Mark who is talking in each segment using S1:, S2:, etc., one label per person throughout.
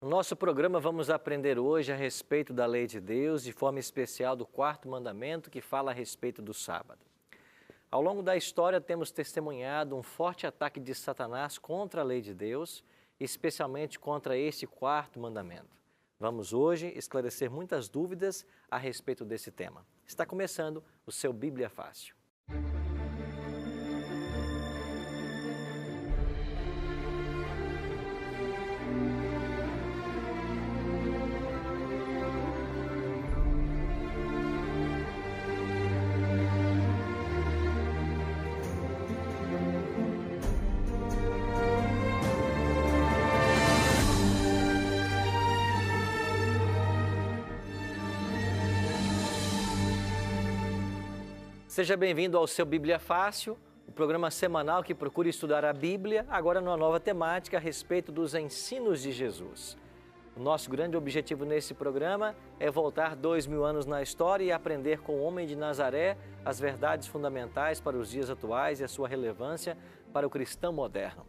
S1: No nosso programa vamos aprender hoje a respeito da lei de Deus, de forma especial do quarto mandamento que fala a respeito do sábado. Ao longo da história temos testemunhado um forte ataque de Satanás contra a lei de Deus, especialmente contra este quarto mandamento. Vamos hoje esclarecer muitas dúvidas a respeito desse tema. Está começando o seu Bíblia Fácil. Seja bem-vindo ao seu Bíblia Fácil, o programa semanal que procura estudar a Bíblia, agora numa nova temática a respeito dos ensinos de Jesus. O nosso grande objetivo nesse programa é voltar 2000 anos na história e aprender com o homem de Nazaré as verdades fundamentais para os dias atuais e a sua relevância para o cristão moderno.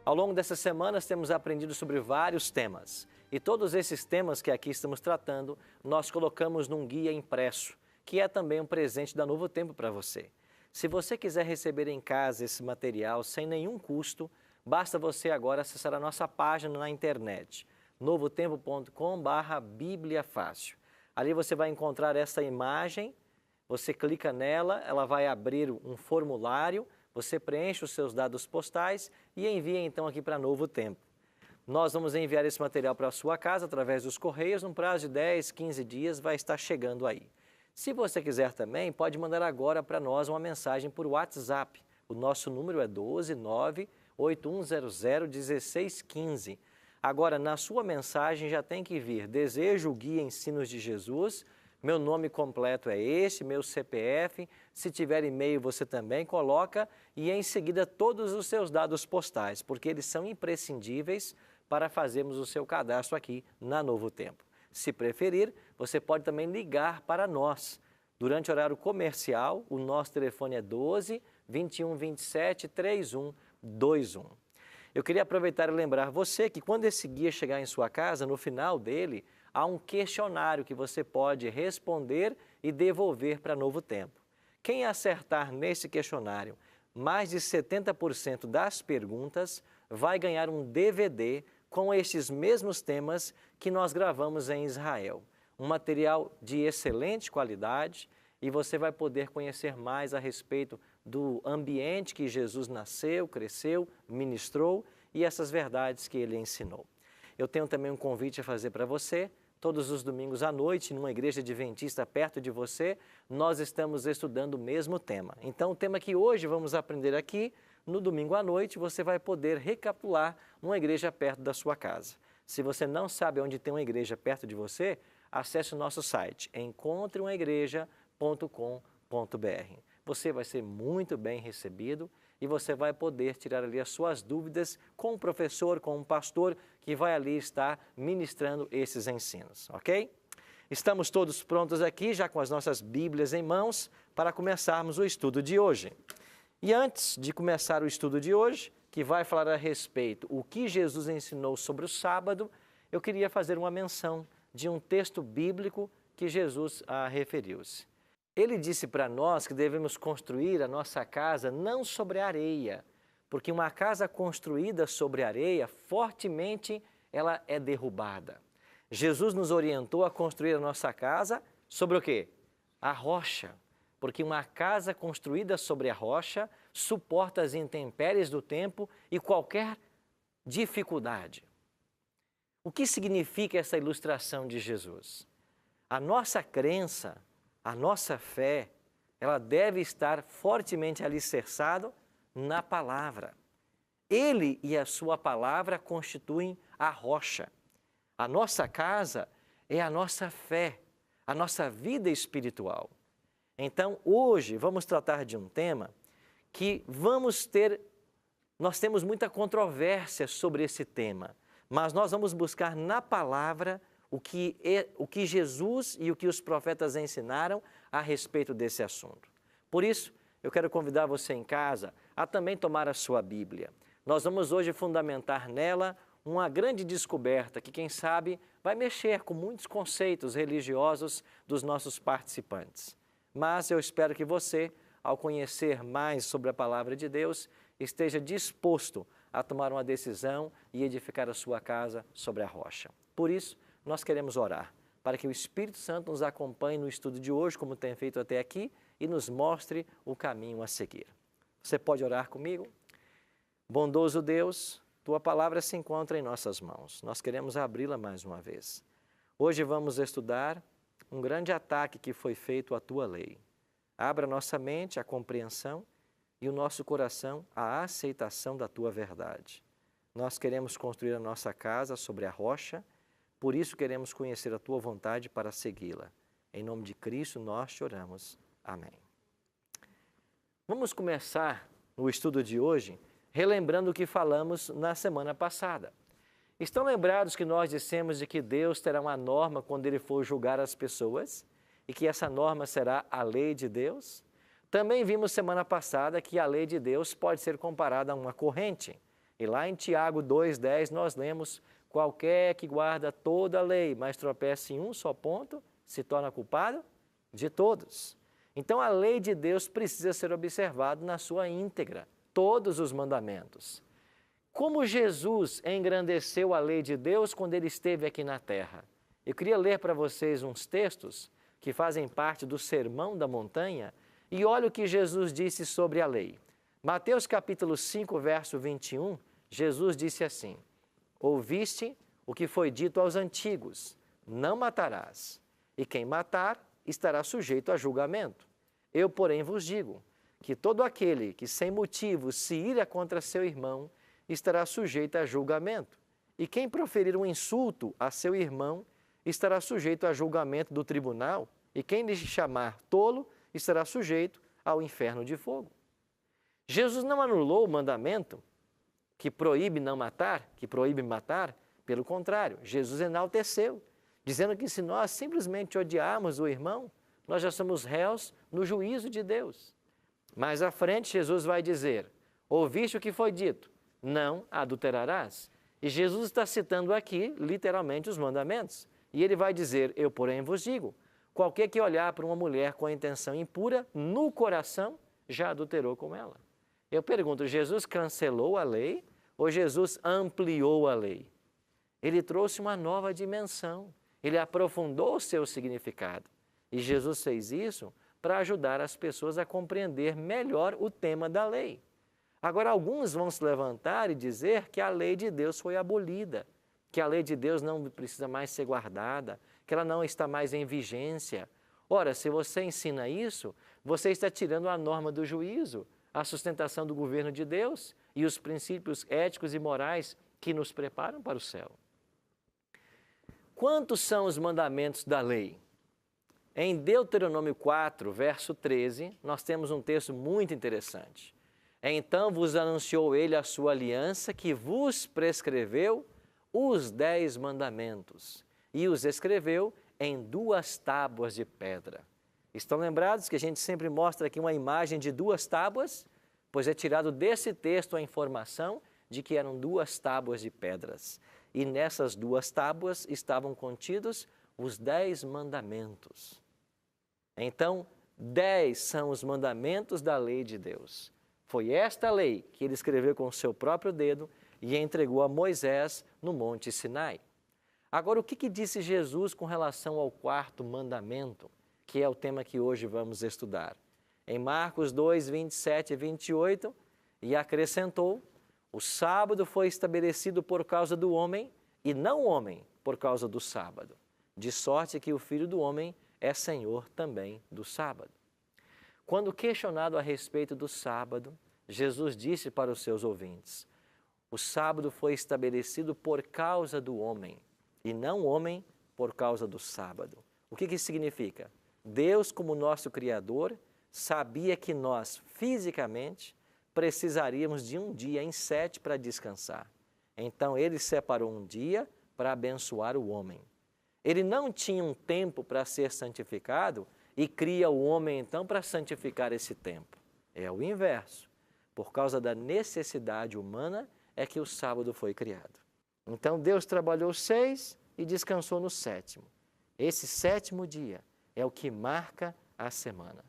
S1: Ao longo dessas semanas temos aprendido sobre vários temas e todos esses temas que aqui estamos tratando nós colocamos num guia impresso, que é também um presente da Novo Tempo para você. Se você quiser receber em casa esse material sem nenhum custo, basta você agora acessar a nossa página na internet, novotempo.com/bibliafácil. Ali você vai encontrar essa imagem, você clica nela, ela vai abrir um formulário, você preenche os seus dados postais e envia então aqui para Novo Tempo. Nós vamos enviar esse material para a sua casa através dos correios, num prazo de 10, 15 dias vai estar chegando aí. Se você quiser também, pode mandar agora para nós uma mensagem por WhatsApp. O nosso número é 12981001615. Agora, na sua mensagem já tem que vir Desejo o Guia Ensinos de Jesus, meu nome completo é esse, meu CPF, se tiver e-mail você também coloca e em seguida todos os seus dados postais, porque eles são imprescindíveis para fazermos o seu cadastro aqui na Novo Tempo. Se preferir, você pode também ligar para nós. Durante o horário comercial, o nosso telefone é 12 21 27 3121. Eu queria aproveitar e lembrar você que quando esse guia chegar em sua casa, no final dele, há um questionário que você pode responder e devolver para Novo Tempo. Quem acertar nesse questionário mais de 70% das perguntas vai ganhar um DVD com estes mesmos temas que nós gravamos em Israel. Um material de excelente qualidade e você vai poder conhecer mais a respeito do ambiente que Jesus nasceu, cresceu, ministrou e essas verdades que ele ensinou. Eu tenho também um convite a fazer para você. Todos os domingos à noite, numa igreja adventista perto de você, nós estamos estudando o mesmo tema. Então, o tema que hoje vamos aprender aqui, no domingo à noite, você vai poder recapitular uma igreja perto da sua casa. Se você não sabe onde tem uma igreja perto de você, acesse o nosso site, encontreumaigreja.com.br. Você vai ser muito bem recebido e você vai poder tirar ali as suas dúvidas com um professor, com um pastor que vai ali estar ministrando esses ensinos, ok? Estamos todos prontos aqui, já com as nossas Bíblias em mãos, para começarmos o estudo de hoje. E antes de começar o estudo de hoje, que vai falar a respeito o que Jesus ensinou sobre o sábado, eu queria fazer uma menção de um texto bíblico que Jesus referiu-se. Ele disse para nós que devemos construir a nossa casa não sobre areia, porque uma casa construída sobre areia, fortemente ela é derrubada. Jesus nos orientou a construir a nossa casa sobre o quê? A rocha. Porque uma casa construída sobre a rocha suporta as intempéries do tempo e qualquer dificuldade. O que significa essa ilustração de Jesus? A nossa crença, a nossa fé, ela deve estar fortemente alicerçada na palavra. Ele e a sua palavra constituem a rocha. A nossa casa é a nossa fé, a nossa vida espiritual. Então, hoje, vamos tratar de um tema que nós temos muita controvérsia sobre esse tema, mas nós vamos buscar na palavra o que Jesus e o que os profetas ensinaram a respeito desse assunto. Por isso, eu quero convidar você em casa a também tomar a sua Bíblia. Nós vamos hoje fundamentar nela uma grande descoberta que, quem sabe, vai mexer com muitos conceitos religiosos dos nossos participantes. Mas eu espero que você, ao conhecer mais sobre a Palavra de Deus, esteja disposto a tomar uma decisão e edificar a sua casa sobre a rocha. Por isso, nós queremos orar, para que o Espírito Santo nos acompanhe no estudo de hoje, como tem feito até aqui, e nos mostre o caminho a seguir. Você pode orar comigo? Bondoso Deus, Tua Palavra se encontra em nossas mãos. Nós queremos abri-la mais uma vez. Hoje vamos estudar um grande ataque que foi feito à Tua lei. Abra nossa mente à compreensão e o nosso coração à aceitação da Tua verdade. Nós queremos construir a nossa casa sobre a rocha, por isso queremos conhecer a Tua vontade para segui-la. Em nome de Cristo nós te oramos. Amém. Vamos começar o estudo de hoje relembrando o que falamos na semana passada. Estão lembrados que nós dissemos de que Deus terá uma norma quando Ele for julgar as pessoas e que essa norma será a lei de Deus? Também vimos semana passada que a lei de Deus pode ser comparada a uma corrente. E lá em Tiago 2,10 nós lemos: qualquer que guarda toda a lei, mas tropeça em um só ponto, se torna culpado de todos. Então a lei de Deus precisa ser observada na sua íntegra, todos os mandamentos. Como Jesus engrandeceu a lei de Deus quando Ele esteve aqui na terra? Eu queria ler para vocês uns textos que fazem parte do Sermão da Montanha e olha o que Jesus disse sobre a lei. Mateus capítulo 5, verso 21, Jesus disse assim: ouviste o que foi dito aos antigos, não matarás, e quem matar estará sujeito a julgamento. Eu, porém, vos digo que todo aquele que sem motivo se ira contra seu irmão estará sujeito a julgamento, e quem proferir um insulto a seu irmão estará sujeito a julgamento do tribunal, e quem lhe chamar tolo estará sujeito ao inferno de fogo. Jesus não anulou o mandamento que proíbe não matar, que proíbe matar, pelo contrário, Jesus enalteceu, dizendo que se nós simplesmente odiarmos o irmão, nós já somos réus no juízo de Deus. Mais à frente, Jesus vai dizer: ouviste o que foi dito, não adulterarás. E Jesus está citando aqui, literalmente, os mandamentos. E ele vai dizer: eu, porém, vos digo, qualquer que olhar para uma mulher com a intenção impura, no coração, já adulterou com ela. Eu pergunto, Jesus cancelou a lei ou Jesus ampliou a lei? Ele trouxe uma nova dimensão, ele aprofundou o seu significado. E Jesus fez isso para ajudar as pessoas a compreender melhor o tema da lei. Agora, alguns vão se levantar e dizer que a lei de Deus foi abolida, que a lei de Deus não precisa mais ser guardada, que ela não está mais em vigência. Ora, se você ensina isso, você está tirando a norma do juízo, a sustentação do governo de Deus e os princípios éticos e morais que nos preparam para o céu. Quantos são os mandamentos da lei? Em Deuteronômio 4, verso 13, nós temos um texto muito interessante. Então vos anunciou ele a sua aliança, que vos prescreveu os 10 mandamentos, e os escreveu em 2 tábuas de pedra. Estão lembrados que a gente sempre mostra aqui uma imagem de 2 tábuas? Pois é tirado desse texto a informação de que eram 2 tábuas de pedras. E nessas 2 tábuas estavam contidos os 10 mandamentos. Então, 10 são os mandamentos da lei de Deus. Foi esta lei que ele escreveu com o seu próprio dedo e entregou a Moisés no Monte Sinai. Agora, o que disse Jesus com relação ao 4º mandamento, que é o tema que hoje vamos estudar? Em Marcos 2, 27 e 28, e acrescentou: o sábado foi estabelecido por causa do homem, e não o homem por causa do sábado. De sorte que o Filho do Homem é Senhor também do sábado. Quando questionado a respeito do sábado, Jesus disse para os seus ouvintes: o sábado foi estabelecido por causa do homem, e não o homem por causa do sábado. O que isso significa? Deus, como nosso Criador, sabia que nós, fisicamente, precisaríamos de um dia em 7 para descansar. Então, Ele separou um dia para abençoar o homem. Ele não tinha um tempo para ser santificado e cria o homem, então, para santificar esse tempo. É o inverso. Por causa da necessidade humana é que o sábado foi criado. Então Deus trabalhou 6 e descansou no 7º. Esse 7º dia é o que marca a semana.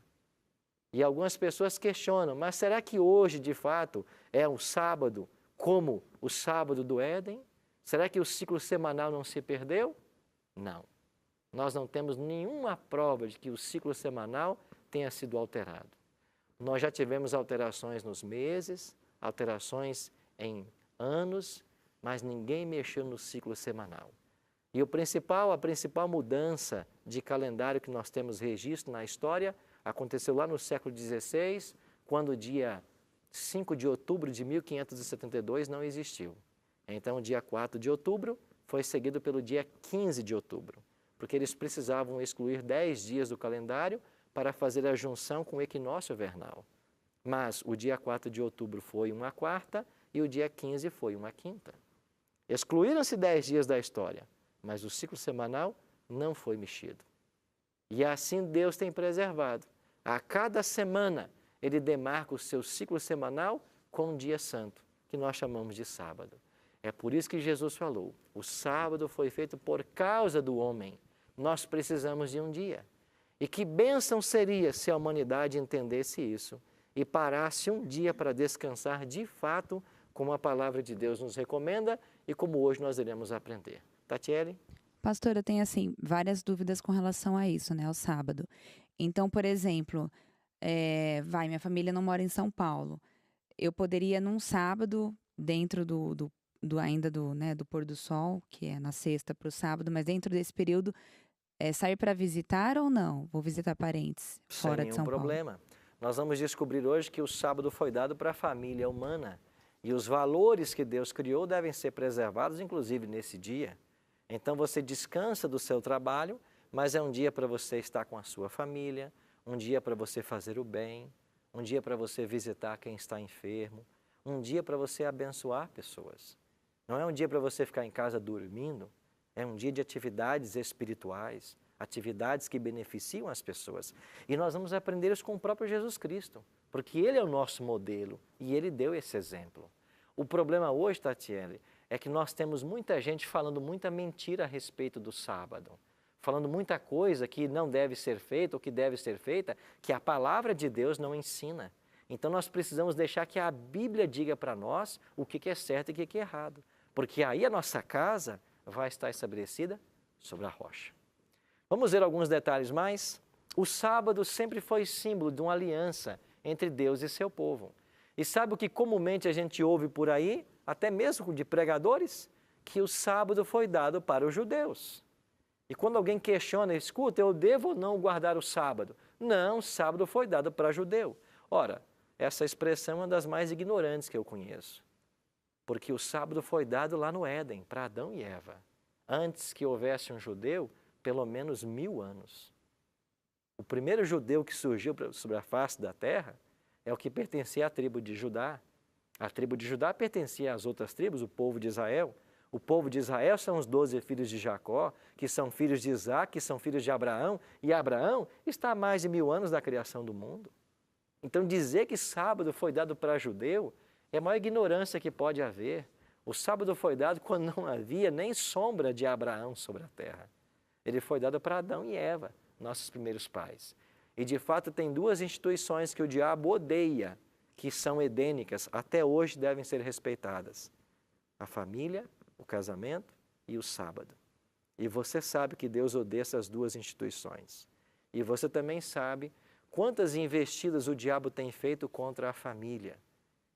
S1: E algumas pessoas questionam, mas será que hoje, de fato, é um sábado como o sábado do Éden? Será que o ciclo semanal não se perdeu? Não. Nós não temos nenhuma prova de que o ciclo semanal tenha sido alterado. Nós já tivemos alterações nos meses, alterações em anos, mas ninguém mexeu no ciclo semanal. E a principal mudança de calendário que nós temos registro na história aconteceu lá no século XVI, quando o dia 5 de outubro de 1572 não existiu. Então, o dia 4 de outubro foi seguido pelo dia 15 de outubro, porque eles precisavam excluir 10 dias do calendário para fazer a junção com o equinócio vernal. Mas o dia 4 de outubro foi uma quarta e o dia 15 foi uma quinta. Excluíram-se 10 dias da história, mas o ciclo semanal não foi mexido. E assim Deus tem preservado. A cada semana Ele demarca o seu ciclo semanal com um dia santo, que nós chamamos de sábado. É por isso que Jesus falou, o sábado foi feito por causa do homem. Nós precisamos de um dia. E que bênção seria se a humanidade entendesse isso e parasse um dia para descansar de fato, como a palavra de Deus nos recomenda e como hoje nós iremos aprender. Tatiele?
S2: Pastor, eu tenho, assim, várias dúvidas com relação a isso, né, ao sábado. Então, por exemplo, minha família não mora em São Paulo. Eu poderia, num sábado, dentro do pôr do sol, que é na sexta para o sábado, mas dentro desse período, sair para visitar ou não? Vou visitar parentes fora de São Paulo.
S1: Sem nenhum problema. Nós vamos descobrir hoje que o sábado foi dado para a família humana e os valores que Deus criou devem ser preservados, inclusive nesse dia. Então você descansa do seu trabalho, mas é um dia para você estar com a sua família, um dia para você fazer o bem, um dia para você visitar quem está enfermo, um dia para você abençoar pessoas. Não é um dia para você ficar em casa dormindo, é um dia de atividades espirituais, atividades que beneficiam as pessoas. E nós vamos aprender isso com o próprio Jesus Cristo, porque Ele é o nosso modelo e Ele deu esse exemplo. O problema hoje, Tatiele, é que nós temos muita gente falando muita mentira a respeito do sábado, falando muita coisa que não deve ser feita ou que deve ser feita, que a palavra de Deus não ensina. Então nós precisamos deixar que a Bíblia diga para nós o que é certo e o que é errado, porque aí a nossa casa vai estar estabelecida sobre a rocha. Vamos ver alguns detalhes mais? O sábado sempre foi símbolo de uma aliança entre Deus e seu povo. E sabe o que comumente a gente ouve por aí, até mesmo de pregadores? Que o sábado foi dado para os judeus. E quando alguém questiona, escuta, eu devo ou não guardar o sábado? Não, o sábado foi dado para judeu. Ora, essa expressão é uma das mais ignorantes que eu conheço. Porque o sábado foi dado lá no Éden, para Adão e Eva. Antes que houvesse um judeu, pelo menos 1000 anos. O primeiro judeu que surgiu sobre a face da terra é o que pertencia à tribo de Judá. A tribo de Judá pertencia às outras tribos, o povo de Israel. O povo de Israel são os 12 filhos de Jacó, que são filhos de Isaac, que são filhos de Abraão. E Abraão está há mais de 1000 anos da criação do mundo. Então dizer que sábado foi dado para judeu é a maior ignorância que pode haver. O sábado foi dado quando não havia nem sombra de Abraão sobre a terra. Ele foi dado para Adão e Eva, nossos primeiros pais. E de fato tem duas instituições que o diabo odeia, que são edênicas, até hoje devem ser respeitadas. A família, o casamento e o sábado. E você sabe que Deus odeia essas duas instituições. E você também sabe quantas investidas o diabo tem feito contra a família.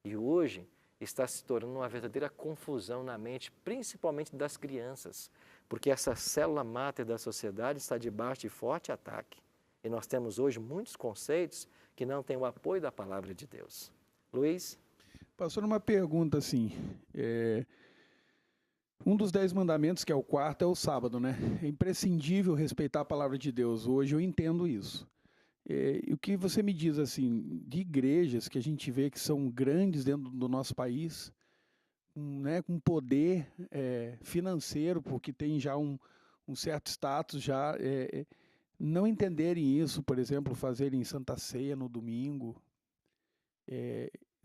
S1: E hoje está se tornando uma verdadeira confusão na mente, principalmente das crianças, porque essa célula máter da sociedade está debaixo de forte ataque. E nós temos hoje muitos conceitos que não têm o apoio da palavra de Deus. Luiz?
S3: Pastor, uma pergunta assim, um dos 10 mandamentos, que é o quarto, é o sábado, né? É imprescindível respeitar a palavra de Deus. Hoje eu entendo isso. E o que você me diz, assim, de igrejas que a gente vê que são grandes dentro do nosso país, né, com poder financeiro, porque tem já um certo status, já não entenderem isso, por exemplo, fazerem Santa Ceia no domingo.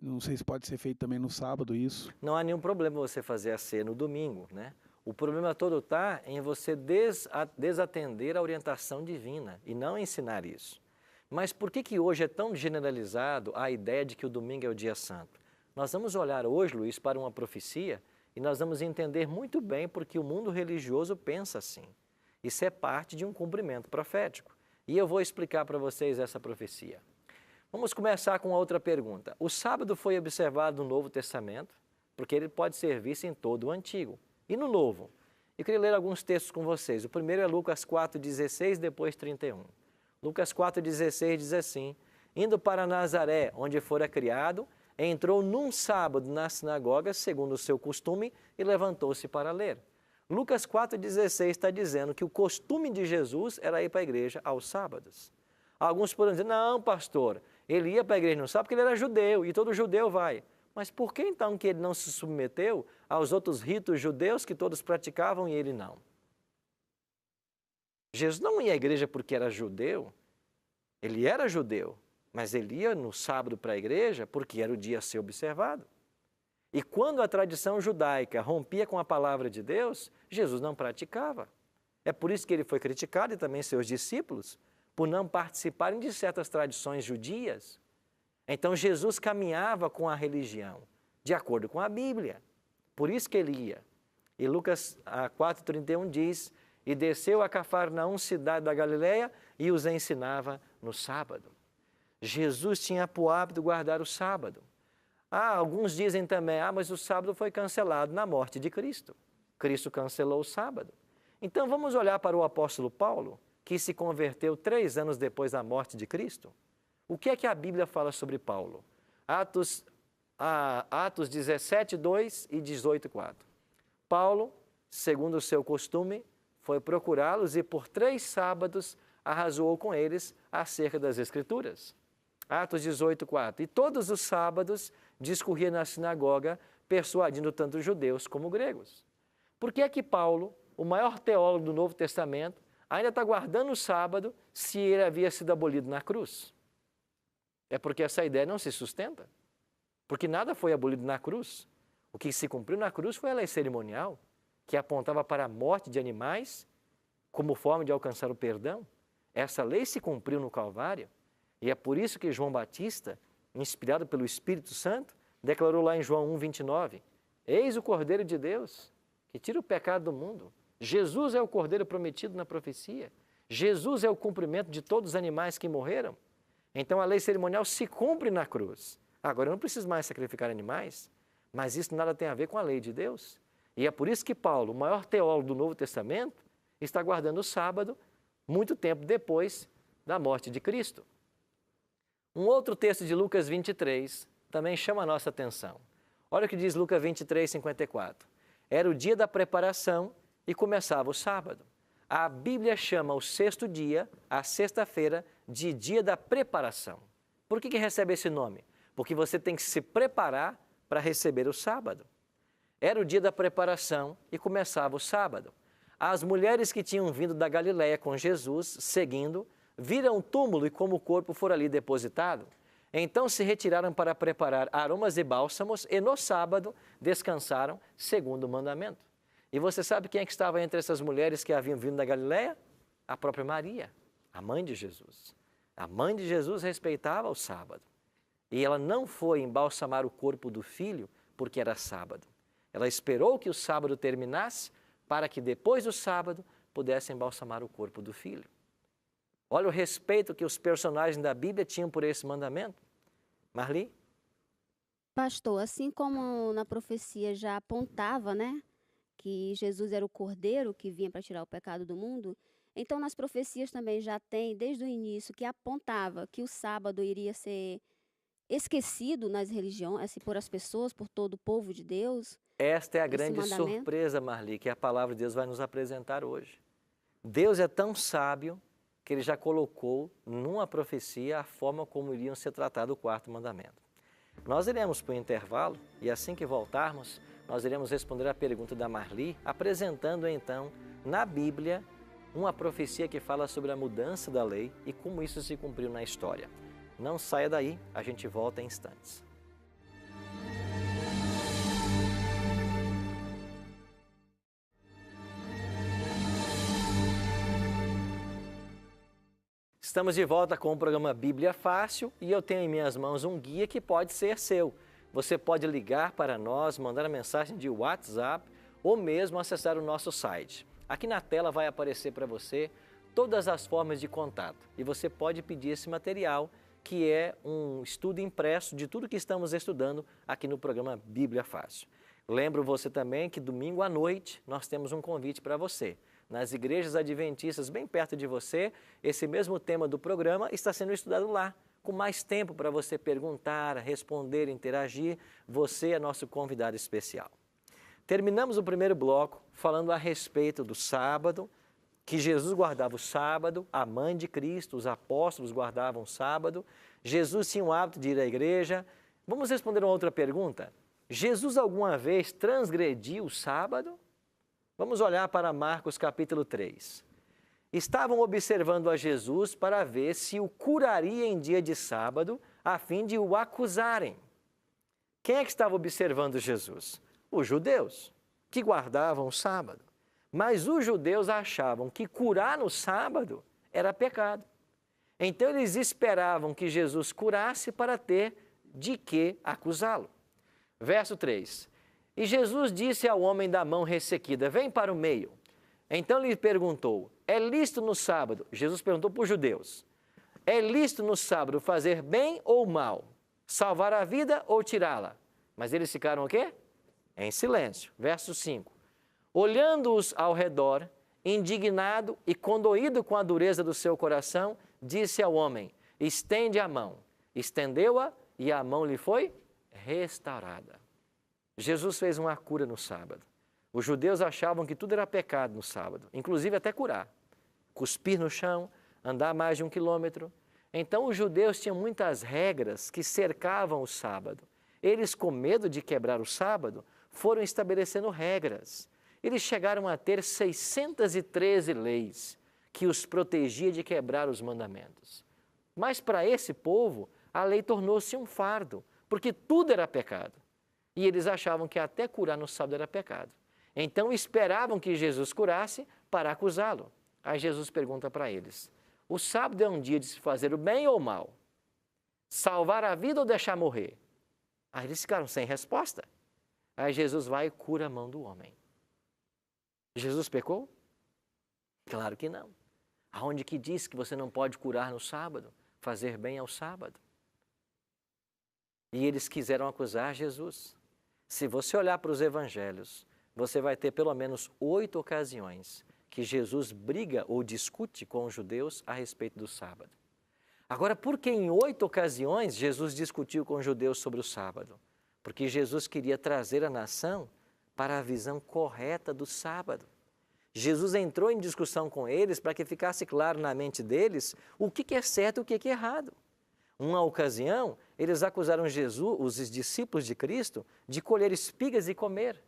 S3: Não sei se pode ser feito também no sábado isso.
S1: Não há nenhum problema você fazer a ceia no domingo, né? O problema todo está em você desatender a orientação divina e não ensinar isso. Mas por que hoje é tão generalizado a ideia de que o domingo é o dia santo? Nós vamos olhar hoje, Luiz, para uma profecia e nós vamos entender muito bem porque o mundo religioso pensa assim. Isso é parte de um cumprimento profético. E eu vou explicar para vocês essa profecia. Vamos começar com outra pergunta. O sábado foi observado no Novo Testamento, porque ele pode ser visto em todo o Antigo. E no Novo? Eu queria ler alguns textos com vocês. O primeiro é Lucas 4,16, depois 31. Lucas 4,16 diz assim: indo para Nazaré, onde fora criado, entrou num sábado na sinagoga, segundo o seu costume, e levantou-se para ler. Lucas 4,16 está dizendo que o costume de Jesus era ir para a igreja aos sábados. Alguns podem dizer, não, pastor, ele ia para a igreja no sábado porque ele era judeu, e todo judeu vai. Mas por que então que ele não se submeteu aos outros ritos judeus que todos praticavam e ele não? Jesus não ia à igreja porque era judeu, ele era judeu, mas ele ia no sábado para a igreja porque era o dia a ser observado. E quando a tradição judaica rompia com a palavra de Deus, Jesus não praticava. É por isso que ele foi criticado e também seus discípulos, por não participarem de certas tradições judias. Então Jesus caminhava com a religião, de acordo com a Bíblia. Por isso que ele ia. E Lucas 4,31 diz, e desceu a Cafarnaum, cidade da Galileia, e os ensinava no sábado. Jesus tinha por hábito guardar o sábado. Alguns dizem também, mas o sábado foi cancelado na morte de Cristo. Cristo cancelou o sábado. Então vamos olhar para o apóstolo Paulo, que se converteu 3 anos depois da morte de Cristo. O que é que a Bíblia fala sobre Paulo? Atos 17:2 e 18:4. Paulo, segundo o seu costume, foi procurá-los e por 3 sábados arrazoou com eles acerca das Escrituras. Atos 18:4. E todos os sábados discorria na sinagoga, persuadindo tanto judeus como gregos. Por que é que Paulo, o maior teólogo do Novo Testamento, ainda está guardando o sábado se ele havia sido abolido na cruz? É porque essa ideia não se sustenta. Porque nada foi abolido na cruz. O que se cumpriu na cruz foi a lei cerimonial, que apontava para a morte de animais como forma de alcançar o perdão. Essa lei se cumpriu no Calvário. E é por isso que João Batista, inspirado pelo Espírito Santo, declarou lá em João 1,29, eis o Cordeiro de Deus, que tira o pecado do mundo. Jesus é o Cordeiro prometido na profecia. Jesus é o cumprimento de todos os animais que morreram. Então a lei cerimonial se cumpre na cruz. Agora eu não preciso mais sacrificar animais, mas isso nada tem a ver com a lei de Deus. E é por isso que Paulo, o maior teólogo do Novo Testamento, está guardando o sábado muito tempo depois da morte de Cristo. Um outro texto de Lucas 23 também chama a nossa atenção. Olha o que diz Lucas 23:54. Era o dia da preparação e começava o sábado. A Bíblia chama o 6º dia, a sexta-feira, de dia da preparação. Por que recebe esse nome? Porque você tem que se preparar para receber o sábado. Era o dia da preparação e começava o sábado. As mulheres que tinham vindo da Galileia com Jesus, seguindo, viram o túmulo e como o corpo for ali depositado. Então se retiraram para preparar aromas e bálsamos e no sábado descansaram segundo o mandamento. E você sabe quem é que estava entre essas mulheres que haviam vindo da Galileia? A própria Maria, a mãe de Jesus. A mãe de Jesus respeitava o sábado. E ela não foi embalsamar o corpo do filho porque era sábado. Ela esperou que o sábado terminasse para que depois do sábado pudesse embalsamar o corpo do filho. Olha o respeito que os personagens da Bíblia tinham por esse mandamento. Marli?
S4: Pastor, assim como na profecia já apontava, né, que Jesus era o Cordeiro que vinha para tirar o pecado do mundo, então nas profecias também já tem, desde o início, que apontava que o sábado iria ser esquecido nas religiões, assim, por as pessoas, por todo o povo de Deus.
S1: Esta é a grande surpresa, Marli, que a palavra de Deus vai nos apresentar hoje. Deus é tão sábio que ele já colocou numa profecia a forma como iriam ser tratado o 4º mandamento. Nós iremos para o intervalo e assim que voltarmos, nós iremos responder a pergunta da Marli, apresentando então na Bíblia uma profecia que fala sobre a mudança da lei e como isso se cumpriu na história. Não saia daí, a gente volta em instantes. Estamos de volta com o programa Bíblia Fácil e eu tenho em minhas mãos um guia que pode ser seu. Você pode ligar para nós, mandar uma mensagem de WhatsApp ou mesmo acessar o nosso site. Aqui na tela vai aparecer para você todas as formas de contato e você pode pedir esse material, que é um estudo impresso de tudo que estamos estudando aqui no programa Bíblia Fácil. Lembro você também que domingo à noite nós temos um convite para você. Nas igrejas adventistas bem perto de você, esse mesmo tema do programa está sendo estudado lá, com mais tempo para você perguntar, responder, interagir. Você é nosso convidado especial. Terminamos o primeiro bloco falando a respeito do sábado, que Jesus guardava o sábado, a mãe de Cristo, os apóstolos guardavam o sábado, Jesus tinha o hábito de ir à igreja. Vamos responder uma outra pergunta. Jesus alguma vez transgrediu o sábado? Vamos olhar para Marcos capítulo 3. Estavam observando a Jesus para ver se o curaria em dia de sábado, a fim de o acusarem. Quem é que estava observando Jesus? Os judeus, que guardavam o sábado. Mas os judeus achavam que curar no sábado era pecado. Então eles esperavam que Jesus curasse para ter de que acusá-lo. Verso 3. E Jesus disse ao homem da mão ressequida, vem para o meio. Então lhe perguntou, é lícito no sábado? Jesus perguntou para os judeus, é lícito no sábado fazer bem ou mal? Salvar a vida ou tirá-la? Mas eles ficaram o quê? Em silêncio. Verso 5. Olhando-os ao redor, indignado e condoído com a dureza do seu coração, disse ao homem, estende a mão. Estendeu-a e a mão lhe foi restaurada. Jesus fez uma cura no sábado. Os judeus achavam que tudo era pecado no sábado, inclusive até curar. Cuspir no chão, andar mais de 1 quilômetro. Então os judeus tinham muitas regras que cercavam o sábado. Eles, com medo de quebrar o sábado, foram estabelecendo regras. Eles chegaram a ter 613 leis que os protegia de quebrar os mandamentos. Mas para esse povo, a lei tornou-se um fardo, porque tudo era pecado. E eles achavam que até curar no sábado era pecado. Então esperavam que Jesus curasse para acusá-lo. Aí Jesus pergunta para eles, o sábado é um dia de se fazer o bem ou o mal? Salvar a vida ou deixar morrer? Aí eles ficaram sem resposta. Aí Jesus vai e cura a mão do homem. Jesus pecou? Claro que não. Aonde que diz que você não pode curar no sábado, fazer bem ao sábado? E eles quiseram acusar Jesus. Se você olhar para os evangelhos, você vai ter pelo menos 8 ocasiões que Jesus briga ou discute com os judeus a respeito do sábado. Agora, por que em 8 ocasiões Jesus discutiu com os judeus sobre o sábado? Porque Jesus queria trazer a nação para a visão correta do sábado. Jesus entrou em discussão com eles para que ficasse claro na mente deles o que é certo e o que é errado. Uma ocasião, eles acusaram Jesus, os discípulos de Cristo, de colher espigas e comer.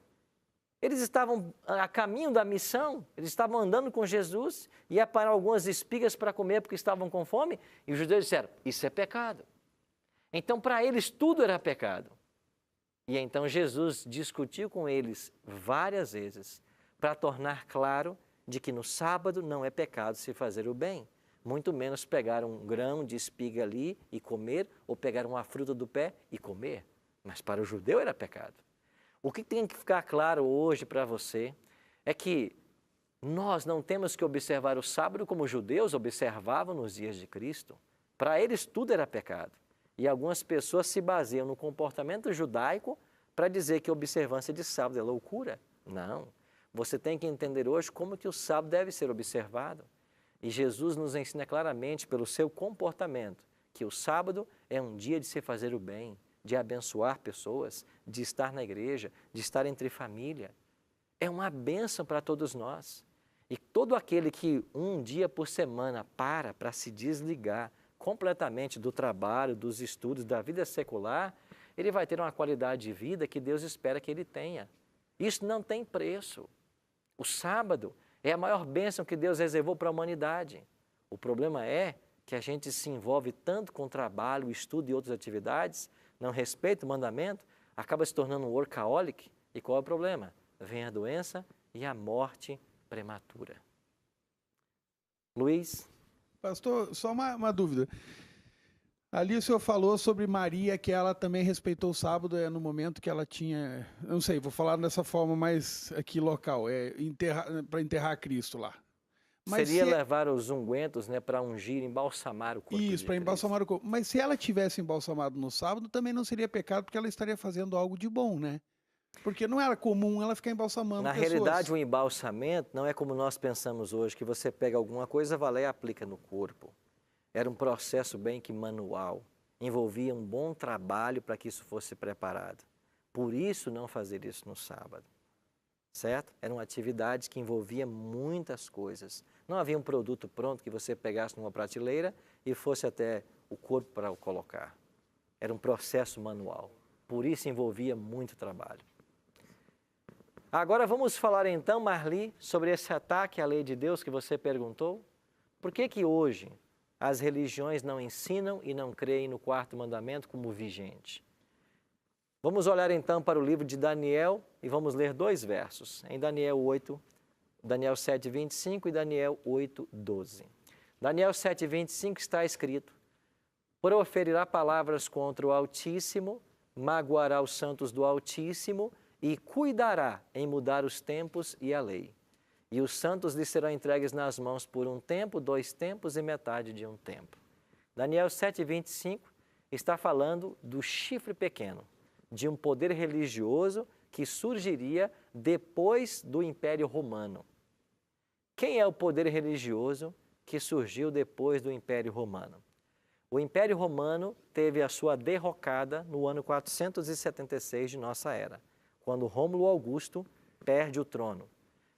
S1: Eles estavam a caminho da missão, eles estavam andando com Jesus, ia para algumas espigas para comer porque estavam com fome, e os judeus disseram, isso é pecado. Então, para eles, tudo era pecado. E então Jesus discutiu com eles várias vezes para tornar claro de que no sábado não é pecado se fazer o bem. Muito menos pegar um grão de espiga ali e comer, ou pegar uma fruta do pé e comer. Mas para o judeu era pecado. O que tem que ficar claro hoje para você é que nós não temos que observar o sábado como os judeus observavam nos dias de Cristo. Para eles tudo era pecado. E algumas pessoas se baseiam no comportamento judaico para dizer que a observância de sábado é loucura. Não. Você tem que entender hoje como que o sábado deve ser observado. E Jesus nos ensina claramente, pelo seu comportamento, que o sábado é um dia de se fazer o bem, de abençoar pessoas, de estar na igreja, de estar entre família. É uma bênção para todos nós. E todo aquele que um dia por semana para se desligar completamente do trabalho, dos estudos, da vida secular, ele vai ter uma qualidade de vida que Deus espera que ele tenha. Isso não tem preço. O sábado é a maior bênção que Deus reservou para a humanidade. O problema é que a gente se envolve tanto com o trabalho, o estudo e outras atividades, não respeita o mandamento, acaba se tornando um workaholic. E qual é o problema? Vem a doença e a morte prematura. Luiz,
S3: Pastor, só uma dúvida. Ali o senhor falou sobre Maria, que ela também respeitou o sábado no momento que ela tinha... Não sei, vou falar dessa forma mais aqui local, para enterrar Cristo lá.
S1: Mas seria levar os ungüentos, né, para ungir, embalsamar o corpo de Cristo.
S3: Isso, para embalsamar o corpo. Mas se ela tivesse embalsamado no sábado, também não seria pecado, porque ela estaria fazendo algo de bom, né? Porque não era comum ela ficar embalsamando pessoas.
S1: Na realidade, o embalsamento não é como nós pensamos hoje, que você pega alguma coisa, vai lá e aplica no corpo. Era um processo bem que manual, envolvia um bom trabalho para que isso fosse preparado. Por isso, não fazer isso no sábado, certo? Era uma atividade que envolvia muitas coisas. Não havia um produto pronto que você pegasse numa prateleira e fosse até o corpo para o colocar. Era um processo manual, por isso envolvia muito trabalho. Agora vamos falar então, Marli, sobre esse ataque à lei de Deus que você perguntou. Por que que hoje as religiões não ensinam e não creem no quarto mandamento como vigente? Vamos olhar então para o livro de Daniel e vamos ler 2 versos, em Daniel 7, 25 e Daniel 8, 12. Daniel 7, 25 está escrito: proferirá palavras contra o Altíssimo, magoará os santos do Altíssimo e cuidará em mudar os tempos e a lei. E os santos lhe serão entregues nas mãos por 1 tempo, 2 tempos e metade de 1 tempo. Daniel 7, 25 está falando do chifre pequeno, de um poder religioso que surgiria depois do Império Romano. Quem é o poder religioso que surgiu depois do Império Romano? O Império Romano teve a sua derrocada no ano 476 de nossa era, quando Rômulo Augusto perde o trono.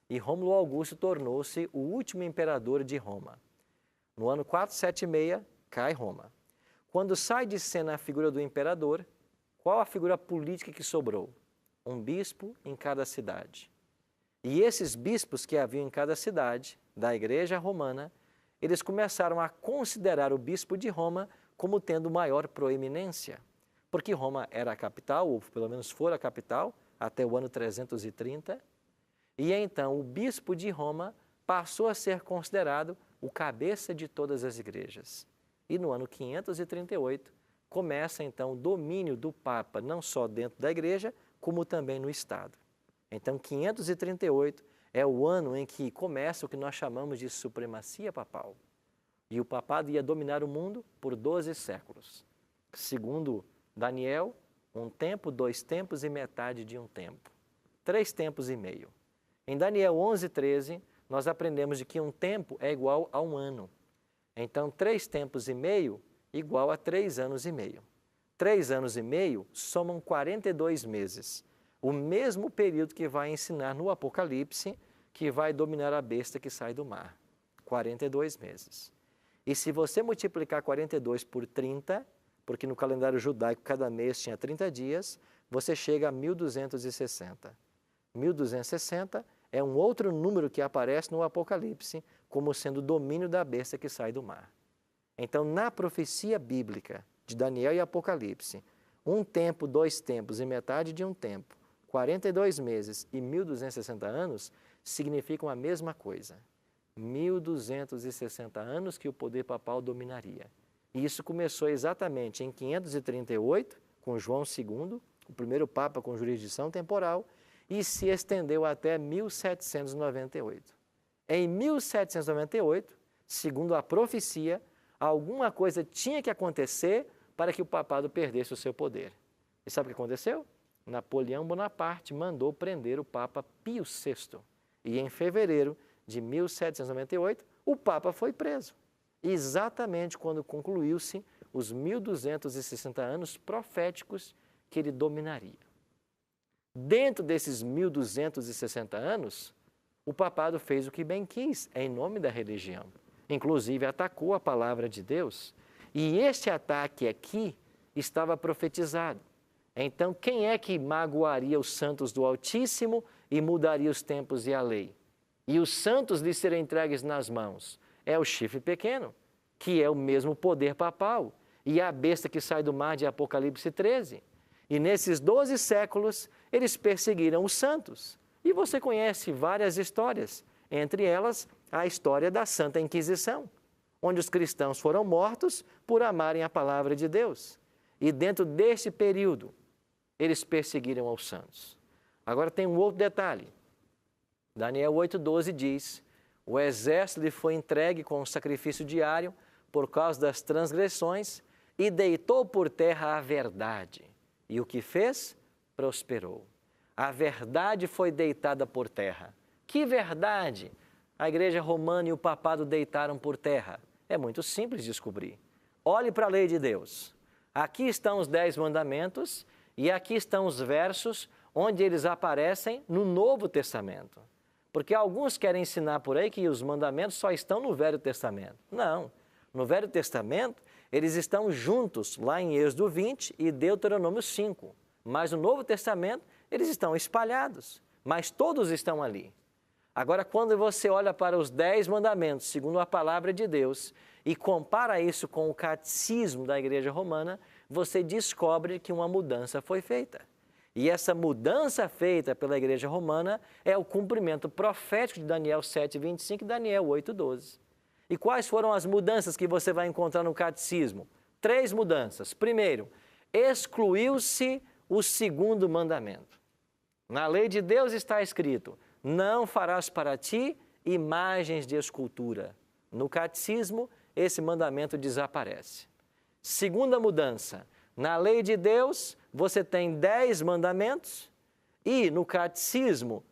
S1: E Rômulo Augusto tornou-se o último imperador de Roma. No ano 476, cai Roma. Quando sai de cena a figura do imperador, qual a figura política que sobrou? Um bispo em cada cidade. E esses bispos que haviam em cada cidade, da Igreja Romana, eles começaram a considerar o bispo de Roma como tendo maior proeminência, porque Roma era a capital, ou pelo menos fora a capital, até o ano 330, e então o bispo de Roma passou a ser considerado o cabeça de todas as igrejas. E no ano 538, começa então o domínio do Papa, não só dentro da igreja, como também no Estado. Então, 538 é o ano em que começa o que nós chamamos de supremacia papal. E o papado ia dominar o mundo por 12 séculos. Segundo Daniel, 1 tempo, 2 tempos e metade de 1 tempo. 3 tempos e meio. Em Daniel 11, 13, nós aprendemos de que 1 tempo é igual a 1 ano. Então, 3 tempos e meio igual a 3 anos e meio. 3 anos e meio somam 42 meses. O mesmo período que vai ensinar no Apocalipse, que vai dominar a besta que sai do mar. 42 meses. E se você multiplicar 42 por 30, porque no calendário judaico cada mês tinha 30 dias, você chega a 1260. 1260 é um outro número que aparece no Apocalipse como sendo o domínio da besta que sai do mar. Então, na profecia bíblica de Daniel e Apocalipse, 1 tempo, 2 tempos e metade de 1 tempo, 42 meses e 1260 anos significam a mesma coisa. 1260 anos que o poder papal dominaria. E isso começou exatamente em 538, com João II, o primeiro papa com jurisdição temporal, e se estendeu até 1798. Em 1798, segundo a profecia, alguma coisa tinha que acontecer para que o papado perdesse o seu poder. E sabe o que aconteceu? Napoleão Bonaparte mandou prender o Papa Pio VI. E em fevereiro de 1798, o Papa foi preso. Exatamente quando concluiu-se os 1260 anos proféticos que ele dominaria. Dentro desses 1260 anos, o papado fez o que bem quis, em nome da religião. Inclusive atacou a palavra de Deus. E este ataque aqui estava profetizado. Então, quem é que magoaria os santos do Altíssimo e mudaria os tempos e a lei? E os santos lhes serão entregues nas mãos. É o chifre pequeno, que é o mesmo poder papal, e a besta que sai do mar de Apocalipse 13. E nesses 12 séculos, eles perseguiram os santos. E você conhece várias histórias, entre elas a história da Santa Inquisição, onde os cristãos foram mortos por amarem a palavra de Deus. E dentro deste período, eles perseguiram aos santos. Agora tem um outro detalhe. Daniel 8,12 diz: o exército lhe foi entregue com um sacrifício diário por causa das transgressões e deitou por terra a verdade. E o que fez? Prosperou. A verdade foi deitada por terra. Que verdade a Igreja Romana e o papado deitaram por terra? É muito simples de descobrir. Olhe para a lei de Deus. Aqui estão os 10 mandamentos e aqui estão os versos onde eles aparecem no Novo Testamento. Porque alguns querem ensinar por aí que os mandamentos só estão no Velho Testamento. Não. No Velho Testamento, eles estão juntos lá em Êxodo 20 e Deuteronômio 5. Mas no Novo Testamento, eles estão espalhados. Mas todos estão ali. Agora, quando você olha para os 10 mandamentos, segundo a palavra de Deus, e compara isso com o catecismo da Igreja Romana, você descobre que uma mudança foi feita. E essa mudança feita pela Igreja Romana é o cumprimento profético de Daniel 7,25 e Daniel 8,12. E quais foram as mudanças que você vai encontrar no catecismo? 3 mudanças. Primeiro, excluiu-se o segundo mandamento. Na lei de Deus está escrito: não farás para ti imagens de escultura. No catecismo, esse mandamento desaparece. Segunda mudança, na lei de Deus, você tem 10 mandamentos e no catecismo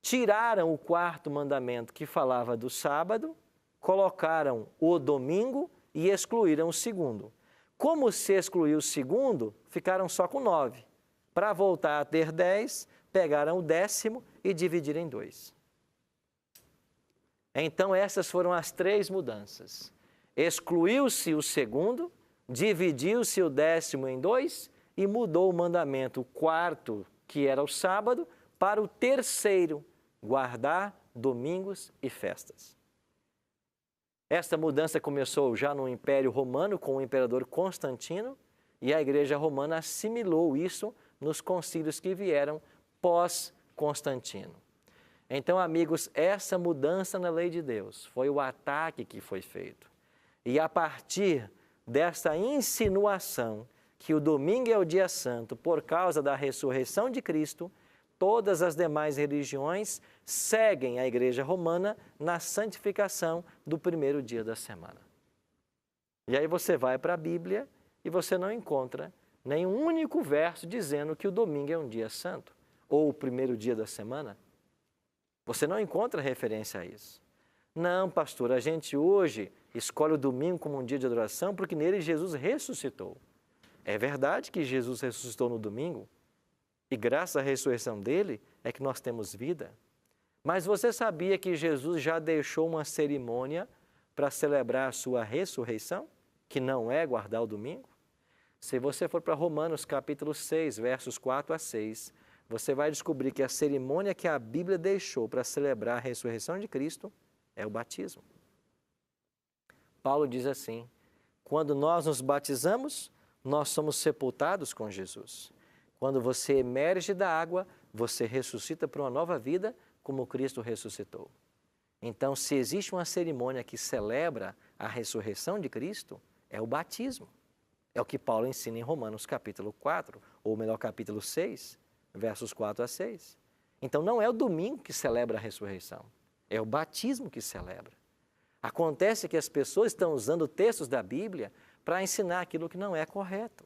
S1: tiraram o 4º mandamento que falava do sábado, colocaram o domingo e excluíram o 2º. Como se excluiu o 2º, ficaram só com 9. Para voltar a ter 10, pegaram o 10º e dividiram em 2. Então essas foram as 3 mudanças. Excluiu-se o 2º, dividiu-se o 10º em 2 e mudou o mandamento, o 4º, que era o sábado, para o 3º, guardar domingos e festas. Esta mudança começou já no Império Romano com o imperador Constantino e a Igreja Romana assimilou isso nos concílios que vieram pós-Constantino. Então, amigos, essa mudança na lei de Deus foi o ataque que foi feito. E a partir dessa insinuação que o domingo é o dia santo por causa da ressurreição de Cristo, todas as demais religiões seguem a Igreja Romana na santificação do primeiro dia da semana. E aí você vai para a Bíblia e você não encontra nenhum único verso dizendo que o domingo é um dia santo ou o primeiro dia da semana. Você não encontra referência a isso. Não, pastor, a gente hoje escolhe o domingo como um dia de adoração porque nele Jesus ressuscitou. É verdade que Jesus ressuscitou no domingo e graças à ressurreição dele é que nós temos vida. Mas você sabia que Jesus já deixou uma cerimônia para celebrar a sua ressurreição, que não é guardar o domingo? Se você for para Romanos capítulo 6, versos 4 a 6, você vai descobrir que a cerimônia que a Bíblia deixou para celebrar a ressurreição de Cristo é o batismo. Paulo diz assim: quando nós nos batizamos, nós somos sepultados com Jesus. Quando você emerge da água, você ressuscita para uma nova vida, como Cristo ressuscitou. Então, se existe uma cerimônia que celebra a ressurreição de Cristo, é o batismo. É o que Paulo ensina em Romanos capítulo 4, ou melhor, capítulo 6, versos 4 a 6. Então, não é o domingo que celebra a ressurreição, é o batismo que celebra. Acontece que as pessoas estão usando textos da Bíblia para ensinar aquilo que não é correto.